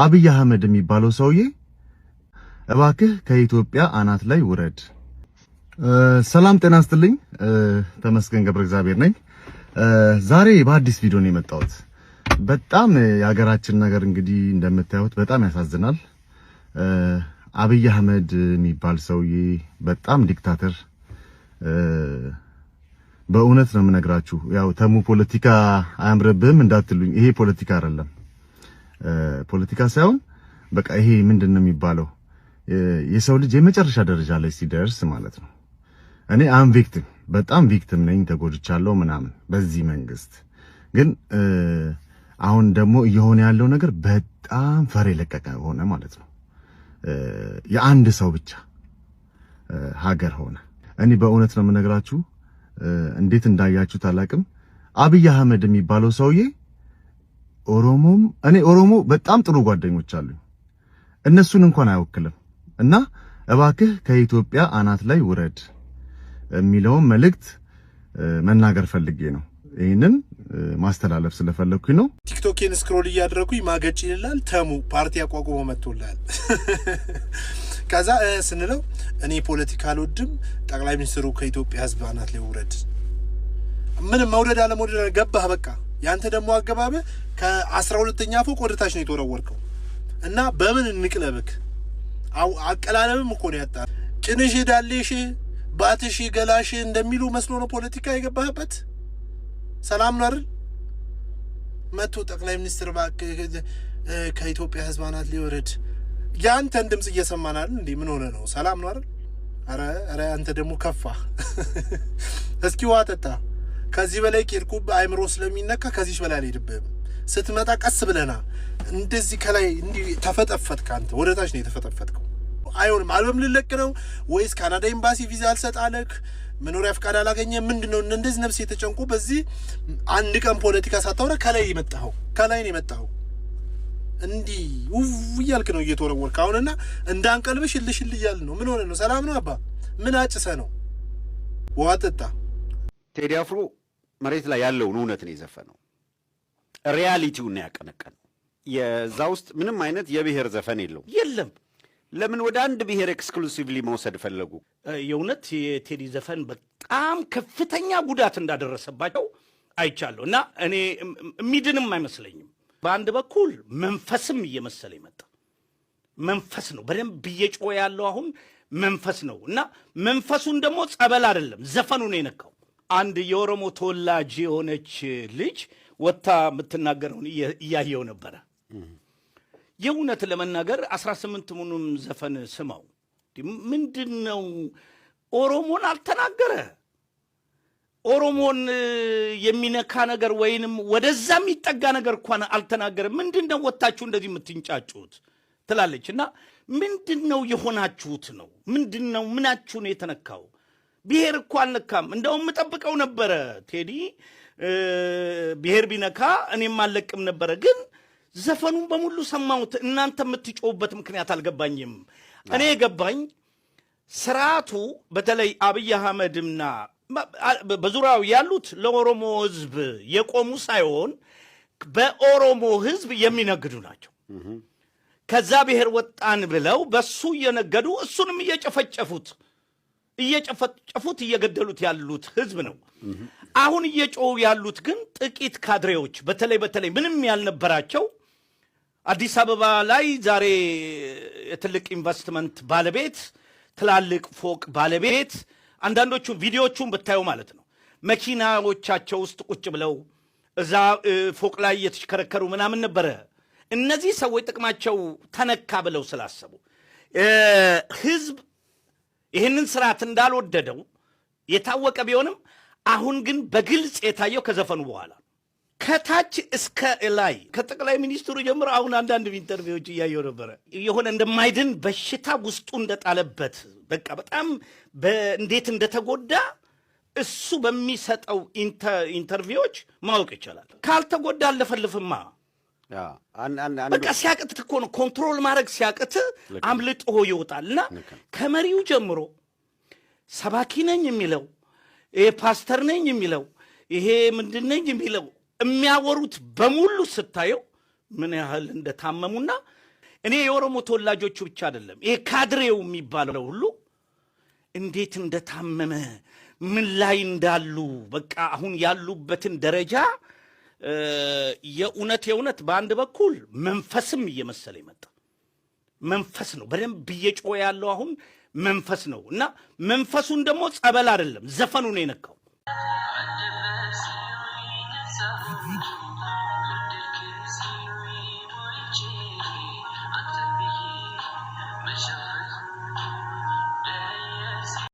አብይ አህመድ የሚባለው ሰውዬ እባክህ ከኢትዮጵያ አናት ላይ ውረድ። ሰላም ጤና ይስጥልኝ። ተመስገን ገብረ እግዚአብሔር ነኝ። ዛሬ በአዲስ ቪዲዮ ነው የመጣሁት። በጣም የሀገራችን ነገር እንግዲህ እንደምታዩት በጣም ያሳዝናል። አብይ አህመድ የሚባል ሰውዬ በጣም ዲክታተር፣ በእውነት ነው የምነግራችሁ። ያው ተሙ ፖለቲካ አያምርብህም እንዳትሉኝ፣ ይሄ ፖለቲካ አይደለም። ፖለቲካ ሳይሆን በቃ ይሄ ምንድነው የሚባለው የሰው ልጅ የመጨረሻ ደረጃ ላይ ሲደርስ ማለት ነው። እኔ ቪክቲም በጣም ቪክቲም ነኝ፣ ተጎድቻለሁ ምናምን በዚህ መንግስት። ግን አሁን ደግሞ እየሆነ ያለው ነገር በጣም ፈር የለቀቀ ሆነ ማለት ነው። የአንድ ሰው ብቻ ሀገር ሆነ። እኔ በእውነት ነው የምነግራችሁ፣ እንዴት እንዳያችሁት አላቅም። አብይ አህመድ የሚባለው ሰውዬ ኦሮሞ በጣም ጥሩ ጓደኞች አሉኝ፣ እነሱን እንኳን አይወክልም። እና እባክህ ከኢትዮጵያ አናት ላይ ውረድ የሚለውን መልእክት መናገር ፈልጌ ነው። ይሄንን ማስተላለፍ ስለፈለኩኝ ነው። ቲክቶኬን ስክሮል እያደረኩኝ ማገጭ ይላል ተሙ ፓርቲ አቋቁሞ መጥቶላል። ከዛ ስንለው እኔ ፖለቲካ አልወድም፣ ጠቅላይ ሚኒስትሩ ከኢትዮጵያ ሕዝብ አናት ላይ ውረድ። ምን መውደድ አለ መውደድ ገባህ። በቃ ያንተ ደግሞ አገባበ ከ12ኛ ፎቅ ወደ ታች ነው የተወረወርከው። እና በምን እንቅለብክ? አቀላለብም እኮ ነው ያጣ። ጭንሽ ዳሌሽ ባትሽ ገላሽ እንደሚሉ መስሎ ነው ፖለቲካ የገባህበት። ሰላም ነው አይደል? መቶ ጠቅላይ ሚኒስትር እባክህ ከኢትዮጵያ ሕዝብ አናት ላይ ውረድ። ያንተን ድምጽ እየሰማን አይደል እንዴ? ምን ሆነ ነው? ሰላም ነው አይደል? አረ አንተ ደግሞ ከፋ። እስኪ ውሃ ጠጣ። ከዚህ በላይ ቂርኩብ አይምሮ ስለሚነካ ከዚህ በላይ አልሄድብህም። ስትመጣ ቀስ ብለና እንደዚህ ከላይ እንዲህ ተፈጠፈጥክ። አንተ ወደ ታች ነው የተፈጠፈጥከው። አይሆንም። አልበም ልለቅ ነው ወይስ ካናዳ ኤምባሲ ቪዛ አልሰጣለክ? መኖሪያ ፍቃድ አላገኘ? ምንድነው እንደዚህ ነፍስ የተጨንቆ በዚህ አንድ ቀን ፖለቲካ ሳታወራ ከላይ ነው የመጣኸው። እንዲህ ውው እያልክ ነው እየተወረወርክ አሁንና እንዳንቀልብሽ ልሽል እያልን ነው። ምን ሆነ ነው? ሰላም ነው አባ? ምን አጭሰ ነው? ውሃ ጠጣ። ቴዲ አፍሮ መሬት ላይ ያለውን እውነት ነው የዘፈነው። ሪያሊቲውን ነው ያቀነቀነው። የዛ ውስጥ ምንም አይነት የብሔር ዘፈን የለም። ለምን ወደ አንድ ብሔር ኤክስክሉሲቭሊ መውሰድ ፈለጉ? የእውነት የቴዲ ዘፈን በጣም ከፍተኛ ጉዳት እንዳደረሰባቸው አይቻለሁ። እና እኔ የሚድንም አይመስለኝም። በአንድ በኩል መንፈስም እየመሰለ ይመጣ መንፈስ ነው በደንብ እየጮኸ ያለው አሁን መንፈስ ነው። እና መንፈሱን ደግሞ ጸበል አይደለም ዘፈኑ ነው የነካው። አንድ የኦሮሞ ተወላጅ የሆነች ልጅ ወታ የምትናገረውን እያየው ነበረ። የእውነት ለመናገር 18 ሙኑም ዘፈን ስማው ምንድነው? ኦሮሞን አልተናገረ። ኦሮሞን የሚነካ ነገር ወይንም ወደዛ የሚጠጋ ነገር እንኳን አልተናገረ። ምንድነው ወታችሁ እንደዚህ የምትንጫጩት ትላለች። እና ምንድነው የሆናችሁት ነው? ምንድነው ምናችሁ ነው የተነካው? ብሔር እኮ አልነካም። እንደውም የምጠብቀው ነበረ ቴዲ ብሔር ቢነካ እኔም አልለቅም ነበረ። ግን ዘፈኑን በሙሉ ሰማሁት። እናንተ የምትጮውበት ምክንያት አልገባኝም። እኔ የገባኝ ስርዓቱ በተለይ አብይ አህመድና በዙሪያው ያሉት ለኦሮሞ ሕዝብ የቆሙ ሳይሆን በኦሮሞ ሕዝብ የሚነግዱ ናቸው። ከዛ ብሔር ወጣን ብለው በሱ እየነገዱ እሱንም እየጨፈጨፉት እየገደሉት ያሉት ሕዝብ ነው። አሁን እየጮው ያሉት ግን ጥቂት ካድሬዎች በተለይ ምንም ያልነበራቸው አዲስ አበባ ላይ ዛሬ የትልቅ ኢንቨስትመንት ባለቤት ትላልቅ ፎቅ ባለቤት አንዳንዶቹ ቪዲዮቹን ብታዩ ማለት ነው መኪናዎቻቸው ውስጥ ቁጭ ብለው እዛ ፎቅ ላይ እየተሽከረከሩ ምናምን ነበረ። እነዚህ ሰዎች ጥቅማቸው ተነካ ብለው ስላሰቡ ህዝብ ይህንን ስርዓት እንዳልወደደው የታወቀ ቢሆንም አሁን ግን በግልጽ የታየው ከዘፈኑ በኋላ ከታች እስከ ላይ ከጠቅላይ ሚኒስትሩ ጀምሮ አሁን አንዳንድ ኢንተርቪዎች እያየው ነበረ። የሆነ እንደማይድን በሽታ ውስጡ እንደጣለበት በቃ በጣም እንዴት እንደተጎዳ እሱ በሚሰጠው ኢንተርቪዎች ማወቅ ይቻላል። ካልተጎዳ አለፈልፍማ በቃ ሲያቅት እኮ ነው ኮንትሮል ማድረግ ሲያቅት አምልጦ ይወጣልና ከመሪው ጀምሮ ሰባኪ ነኝ የሚለው ይሄ ፓስተር ነኝ የሚለው ይሄ ምንድን ነኝ የሚለው የሚያወሩት በሙሉ ስታየው ምን ያህል እንደታመሙና እኔ የኦሮሞ ተወላጆቹ ብቻ አይደለም ይሄ ካድሬው የሚባለው ሁሉ እንዴት እንደታመመ ምን ላይ እንዳሉ በቃ አሁን ያሉበትን ደረጃ የእውነት በአንድ በኩል መንፈስም እየመሰለ ይመጣ መንፈስ ነው በደንብ እየጮኸ ያለው አሁን መንፈስ ነው እና መንፈሱን ደግሞ ጸበል አይደለም ዘፈኑ ነው የነካው